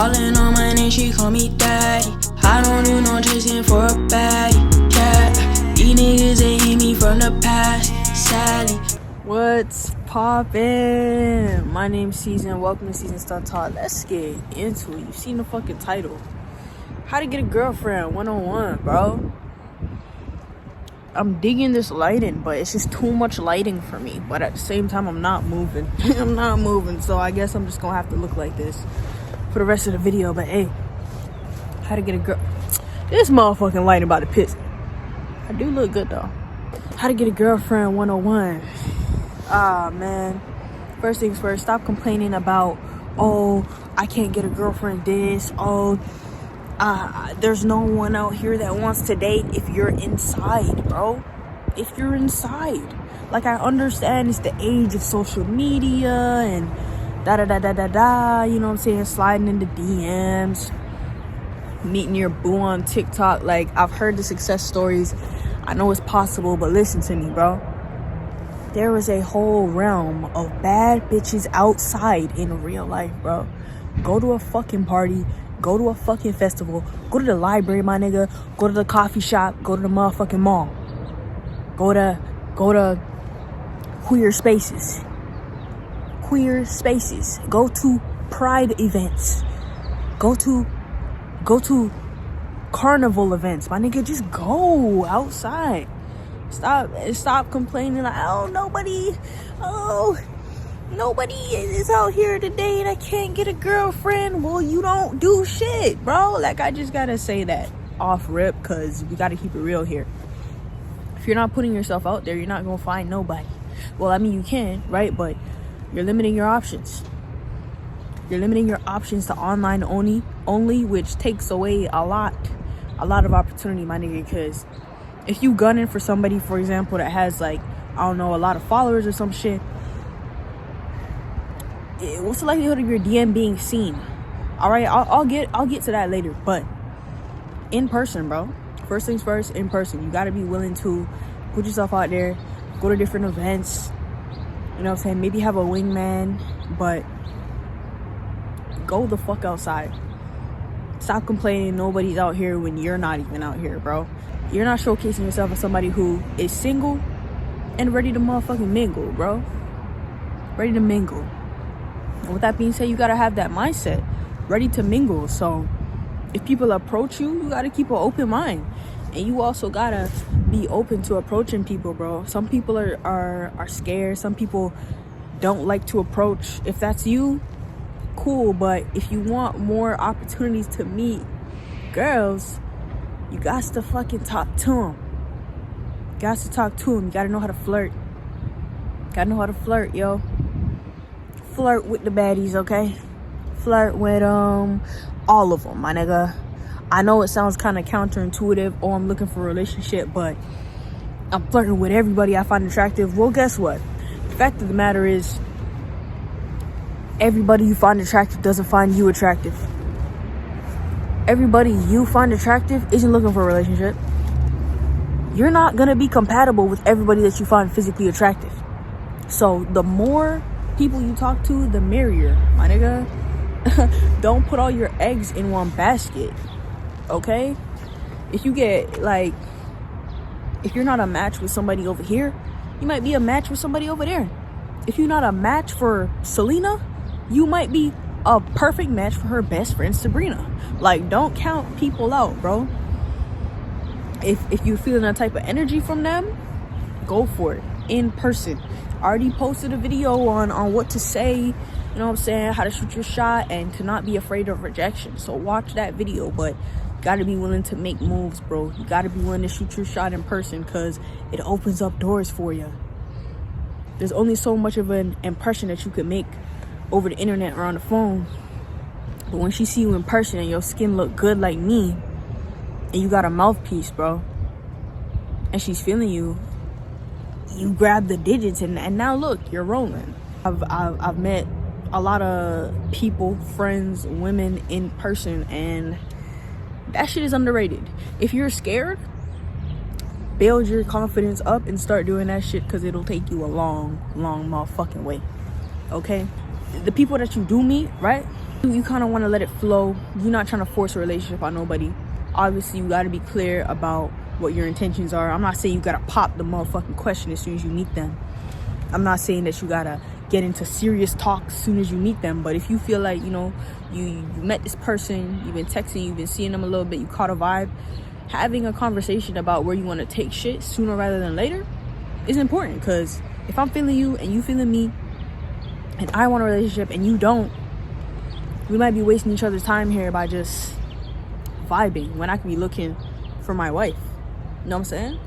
Calling on my name, she call me daddy. I don't do no chasing for a baddie. Yeah, these niggas they hit me from the past. Sally. What's poppin'? My name's Season. Welcome to Season Star Talk. Let's get into it. You've seen the fucking title. How to get a girlfriend 101, bro. I'm digging this lighting, but it's just too much lighting for me. But at the same time, I'm not moving. I'm not moving, so I guess I'm just gonna have to look like this for the rest of the video. But hey, how to get a girl. This motherfucking lighting about to piss. I do look good though. How to get a girlfriend 101. Ah, man. First things first, stop complaining about, oh, I can't get a girlfriend this. Oh, there's no one out here that wants to date. If you're inside, bro. If you're inside. Like, I understand it's the age of social media and da-da-da-da-da-da. You know what I'm saying? Sliding into DMs. Meeting your boo on TikTok. Like, I've heard the success stories. I know it's possible, but listen to me, bro. There is a whole realm of bad bitches outside in real life, bro. Go to a fucking party. Go to a fucking festival. Go to the library, my nigga. Go to the coffee shop. Go to the motherfucking mall. Go to queer spaces. Queer spaces. Go to pride events. Go to carnival events, my nigga. Just go outside. Stop complaining like, nobody is out here today and I can't get a girlfriend. Well, you don't do shit, bro. Like, I just gotta say that off rip, because we gotta keep it real here. If you're not putting yourself out there, you're not gonna find nobody. Well, I mean, you can, right? But you're limiting your options. You're limiting your options to online only, which takes away a lot of opportunity, my nigga. Because if you gunning for somebody, for example, that has, like, I don't know, a lot of followers or some shit, what's the likelihood of your DM being seen? All right, I'll get to that later. But in person, bro. First things first, in person. You gotta be willing to put yourself out there, go to different events. You know what I'm saying? Maybe have a wingman, but go the fuck outside. Stop complaining nobody's out here when you're not even out here, bro. You're not showcasing yourself as somebody who is single and ready to motherfucking mingle, bro. Ready to mingle. And with that being said, you gotta have that mindset, ready to mingle. So if people approach you, you gotta keep an open mind. And you also gotta be open to approaching people, bro. Some people are scared. Some people don't like to approach. If that's you, cool. But if you want more opportunities to meet girls, you got to fucking talk to them. You got to talk to them. You got to know how to flirt. Got to know how to flirt, yo. Flirt with the baddies, okay? Flirt with all of them, my nigga. I know it sounds kind of counterintuitive, or I'm looking for a relationship, but I'm flirting with everybody I find attractive. Well, guess what? The fact of the matter is, everybody you find attractive doesn't find you attractive. Everybody you find attractive isn't looking for a relationship. You're not gonna be compatible with everybody that you find physically attractive. So the more people you talk to, the merrier, my nigga. Don't put all your eggs in one basket, okay? If you get, like, if you're not a match with somebody over here, you might be a match with somebody over there. If you're not a match for Selena, you might be a perfect match for her best friend Sabrina. Like, don't count people out, bro. If you're feeling that type of energy from them, go for it in person. I already posted a video on what to say, you know what I'm saying, how to shoot your shot and to not be afraid of rejection. So watch that video. But you gotta be willing to make moves, bro. You gotta be willing to shoot your shot in person, because it opens up doors for you. There's only so much of an impression that you can make over the internet or on the phone. But when she see you in person and your skin look good like me, and you got a mouthpiece, bro, and she's feeling you, you grab the digits and now look, you're rolling. I've met a lot of people, friends, women in person, and that shit is underrated. If you're scared, build your confidence up and start doing that shit, because it'll take you a long motherfucking way. Okay? the people that you do meet, right? You kind of want to let it flow. You're not trying to force a relationship on nobody. Obviously, you got to be clear about what your intentions are. I'm not saying you got to pop the motherfucking question as soon as you meet them. I'm not saying that you got to get into serious talk as soon as you meet them. But if you feel like, you know, you met this person, you've been texting, you've been seeing them a little bit, you caught a vibe, having a conversation about where you want to take shit sooner rather than later is important. Because if I'm feeling you and you feeling me and I want a relationship and you don't, we might be wasting each other's time here by just vibing when I could be looking for my wife. You know what I'm saying?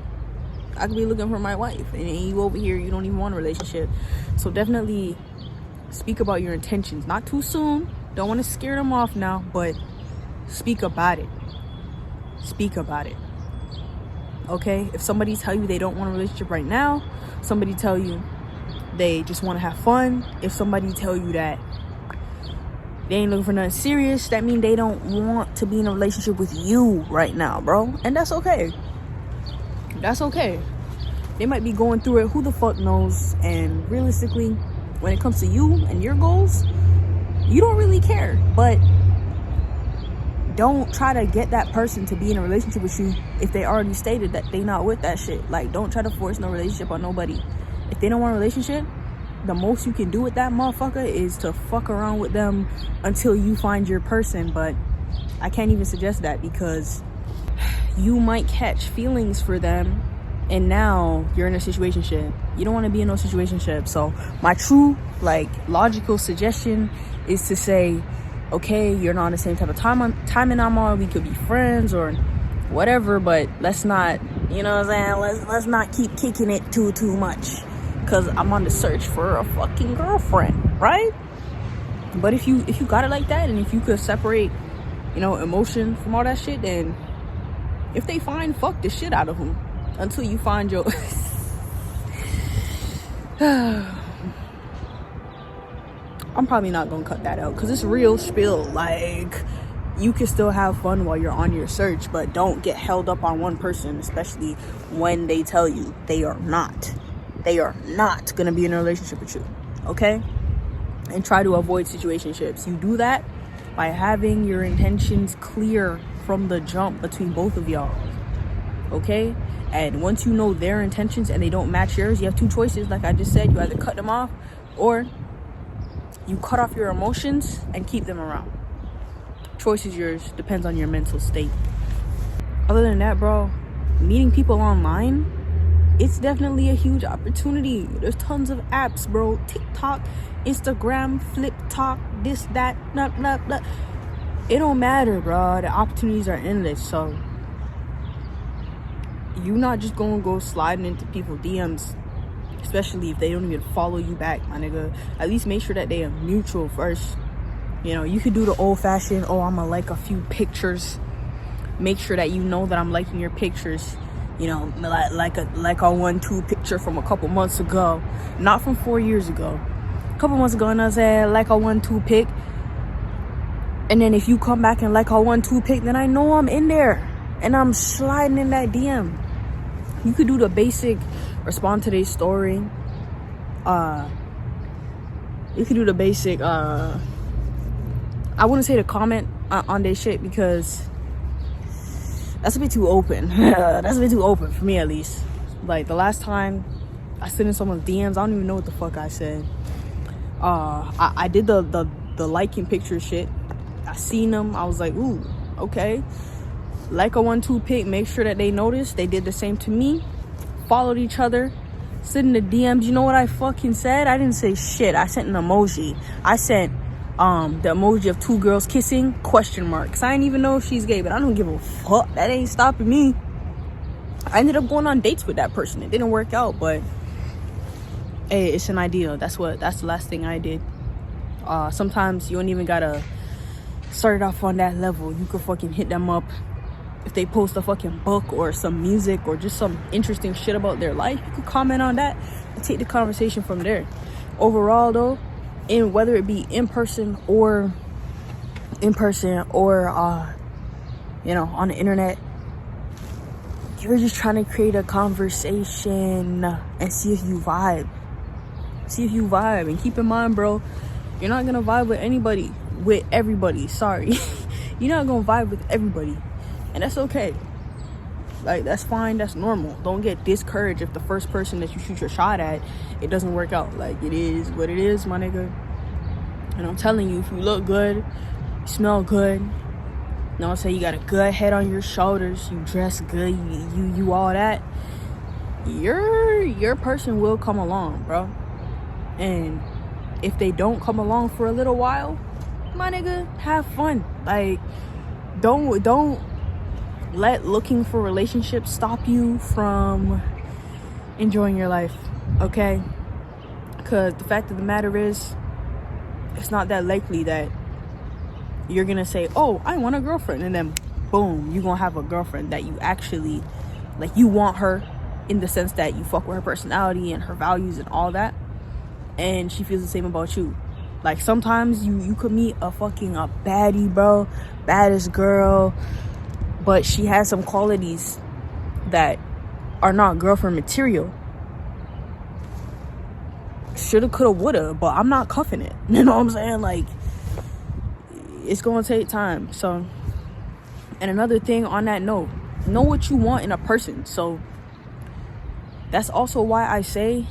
I could be looking for my wife, and you over here, you don't even want a relationship. So definitely speak about your intentions. Not too soon. Don't want to scare them off now, but speak about it. Speak about it. Okay? If somebody tell you they don't want a relationship right now, somebody tell you they just want to have fun, if somebody tell you that they ain't looking for nothing serious, that means they don't want to be in a relationship with you right now, bro. And that's okay. That's okay. They might be going through it. Who the fuck knows? And realistically, when it comes to you and your goals, you don't really care. But don't try to get that person to be in a relationship with you if they already stated that they not with that shit. Like, don't try to force no relationship on nobody. If they don't want a relationship, the most you can do with that motherfucker is to fuck around with them until you find your person. But I can't even suggest that, because you might catch feelings for them and now you're in a situationship. You don't want to be in no situationship. So my true, like, logical suggestion is to say, okay, you're not on the same type of timing I'm on. We could be friends or whatever, but let's not, you know what I'm saying, let's not keep kicking it too much, because I'm on the search for a fucking girlfriend, right? But if you got it like that, and if you could separate, you know, emotion from all that shit, then if they find, fuck the shit out of them until you find your I'm probably not gonna cut that out because it's real spill. Like, you can still have fun while you're on your search, but don't get held up on one person, especially when they tell you they are not gonna be in a relationship with you. Okay? And try to avoid situationships. You do that by having your intentions clear from the jump between both of y'all. Okay? And once you know their intentions and they don't match yours, you have two choices. Like I just said, you either cut them off or you cut off your emotions and keep them around. Choice is yours. Depends on your mental state. Other than that, bro, meeting people online, it's definitely a huge opportunity. There's tons of apps, bro. TikTok, Instagram, FlipTalk, this, that, blah, blah, blah. It don't matter, bro. The opportunities are endless. So you're not just gonna go sliding into people's DMs, especially if they don't even follow you back, my nigga. At least make sure that they are mutual first. You know, you could do the old-fashioned, oh, I'm gonna like a few pictures. Make sure that you know that I'm liking your pictures. You know, like a 1-2 picture from a couple months ago, not from 4 years ago. A couple months ago, and I said like a 1-2 pic. And then if you come back and like a 1-2 pic, then I know I'm in there and I'm sliding in that DM. You could do the basic respond to their story. You could do the basic I wouldn't say the comment on their shit, because that's a bit too open. That's a bit too open for me, at least. Like, the last time I slid in someone's DMs, I don't even know what the fuck I said. I did the liking picture shit. I seen them, I was like, ooh, okay. Like a 1-2 pic, make sure that they noticed. They did the same to me. Followed each other. Slid in the DMs. You know what I fucking said? I didn't say shit. I sent an emoji. I sent the emoji of 2 girls kissing, question mark. Cause I didn't even know if she's gay, but I don't give a fuck. That ain't stopping me. I ended up going on dates with that person. It didn't work out, but hey, it's an idea. That's the last thing I did. Sometimes you don't even gotta start it off on that level. You could fucking hit them up. If they post a fucking book or some music or just some interesting shit about their life, you could comment on that and take the conversation from there. Overall, though, whether it be in person or you know, on the internet, you're just trying to create a conversation and see if you vibe. And keep in mind, bro, You're not gonna vibe with everybody. Sorry. You're not gonna vibe with everybody. And that's okay. Like, that's fine, that's normal. Don't get discouraged if the first person that you shoot your shot at, it doesn't work out. Like, it is what it is, my nigga. And I'm telling you, if you look good, you smell good, you know what I'm saying, you got a good head on your shoulders, you dress good, you all that, your person will come along, bro. And if they don't come along for a little while, my nigga, have fun. Like, don't let looking for relationships stop you from enjoying your life, okay? Because the fact of the matter is, it's not that likely that you're gonna say, oh, I want a girlfriend, and then boom, you're gonna have a girlfriend that you actually, like, you want her in the sense that you fuck with her personality and her values and all that, and she feels the same about you. Like, sometimes you could meet a baddie, bro, baddest girl, but she has some qualities that are not girlfriend material. Shoulda, coulda, woulda, but I'm not cuffing it. You know what I'm saying? Like, it's gonna take time. So, and another thing on that note, know what you want in a person. So that's also why I say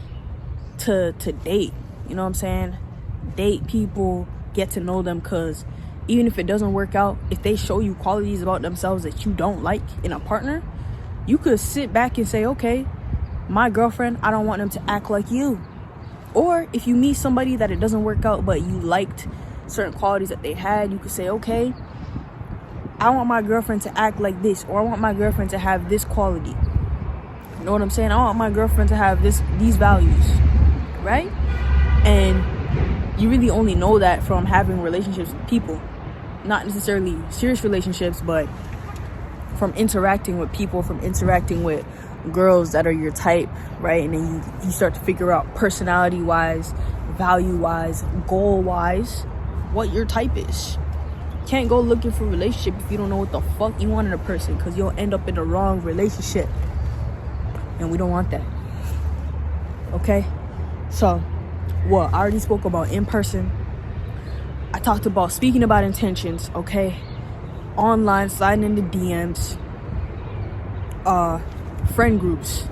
to date. You know what I'm saying? Date people, get to know them, because even if it doesn't work out, if they show you qualities about themselves that you don't like in a partner, you could sit back and say, okay, my girlfriend, I don't want them to act like you. Or if you meet somebody that it doesn't work out, but you liked certain qualities that they had, you could say, okay, I want my girlfriend to act like this, or I want my girlfriend to have this quality. You know what I'm saying? I want my girlfriend to have these values, right? And you really only know that from having relationships with people. Not necessarily serious relationships, but from interacting with people, from interacting with girls that are your type, right? And then you start to figure out personality-wise, value-wise, goal-wise, what your type is. You can't go looking for a relationship if you don't know what the fuck you want in a person, because you'll end up in the wrong relationship. And we don't want that. Okay? So, well, I already spoke about in person. I talked about speaking about intentions, okay? Online, sliding into DMs. Friend groups.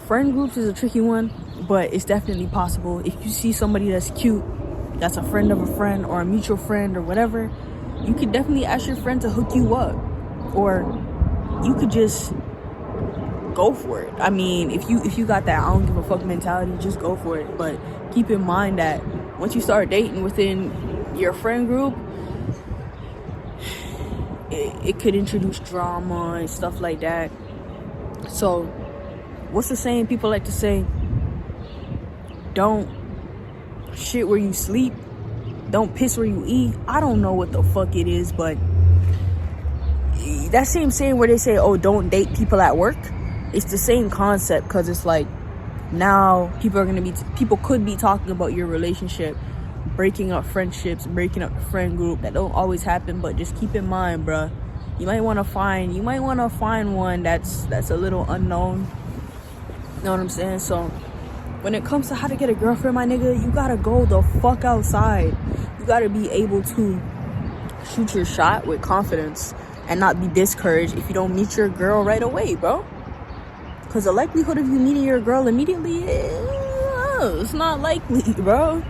Friend groups is a tricky one, but it's definitely possible. If you see somebody that's cute, that's a friend of a friend or a mutual friend or whatever, you could definitely ask your friend to hook you up. Or you could just go for it. I mean, if you got that I don't give a fuck mentality, just go for it. But keep in mind that once you start dating within your friend group, it could introduce drama and stuff like that. So, what's the saying people like to say? Don't shit where you sleep. Don't piss where you eat. I don't know what the fuck it is, but that same saying where they say, oh, don't date people at work, it's the same concept, because it's like, now people could be talking about your relationship, breaking up friendships, breaking up the friend group. That don't always happen, but just keep in mind, bruh, you might want to find one that's a little unknown. You know what I'm saying? So when it comes to how to get a girlfriend, my nigga, you gotta go the fuck outside. You gotta be able to shoot your shot with confidence and not be discouraged if you don't meet your girl right away, bro. Because the likelihood of you meeting your girl immediately, it's not likely, bro.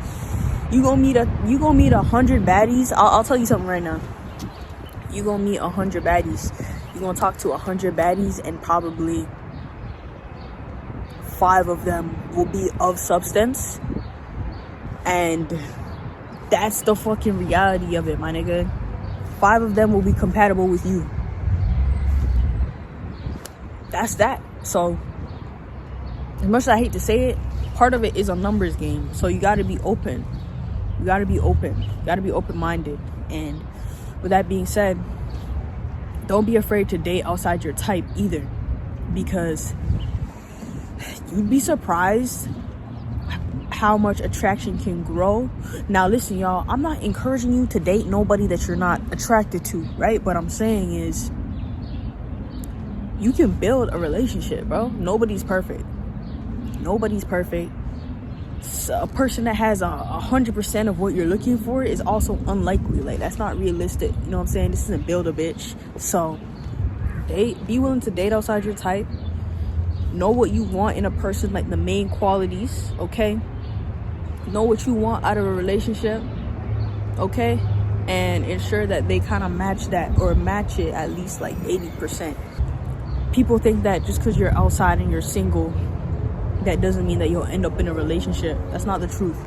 You gonna meet 100 baddies. I'll tell you something right now. You gonna meet 100 baddies. You gonna talk to 100 baddies, and probably 5 of them will be of substance. And that's the fucking reality of it, my nigga. 5 of them will be compatible with you. That's that. So, as much as I hate to say it, part of it is a numbers game. So you gotta be open. You gotta be open. You gotta be open-minded. And with that being said, don't be afraid to date outside your type either, because you'd be surprised how much attraction can grow. Now listen, y'all, I'm not encouraging you to date nobody that you're not attracted to, right? What I'm saying is, you can build a relationship, bro. Nobody's perfect. a person that has 100% of what you're looking for is also unlikely. Like, that's not realistic. You know what I'm saying? This isn't build a bitch. So be willing to date outside your type. Know what you want in a person, like the main qualities, okay? Know what you want out of a relationship, okay? And ensure that they kind of match that, or match it at least like 80%. People think that just because you're outside and you're single, that doesn't mean that you'll end up in a relationship. That's not the truth.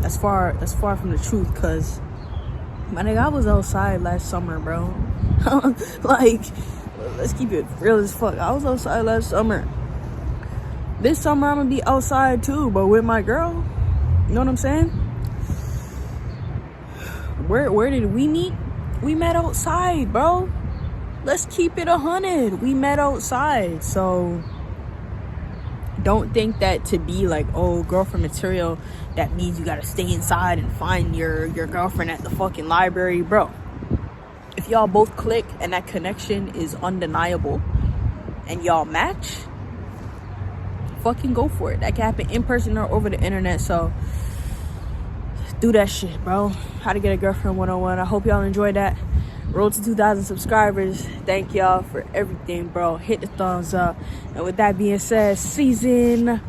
That's far from the truth, because my nigga, I was outside last summer, bro. Like, let's keep it real as fuck. I was outside last summer. This summer I'm gonna be outside too, but with my girl. You know what I'm saying? Where did we meet? We met outside, bro. Let's keep it 100. We met outside. So don't think that to be like, oh, girlfriend material, that means you gotta stay inside and find your girlfriend at the fucking library. Bro, if y'all both click and that connection is undeniable and y'all match, fucking go for it. That can happen in person or over the internet. So do that shit, bro. How to Get a Girlfriend 101. I hope y'all enjoyed that. Road to 2,000 subscribers. Thank y'all for everything, bro. Hit the thumbs up. And with that being said, season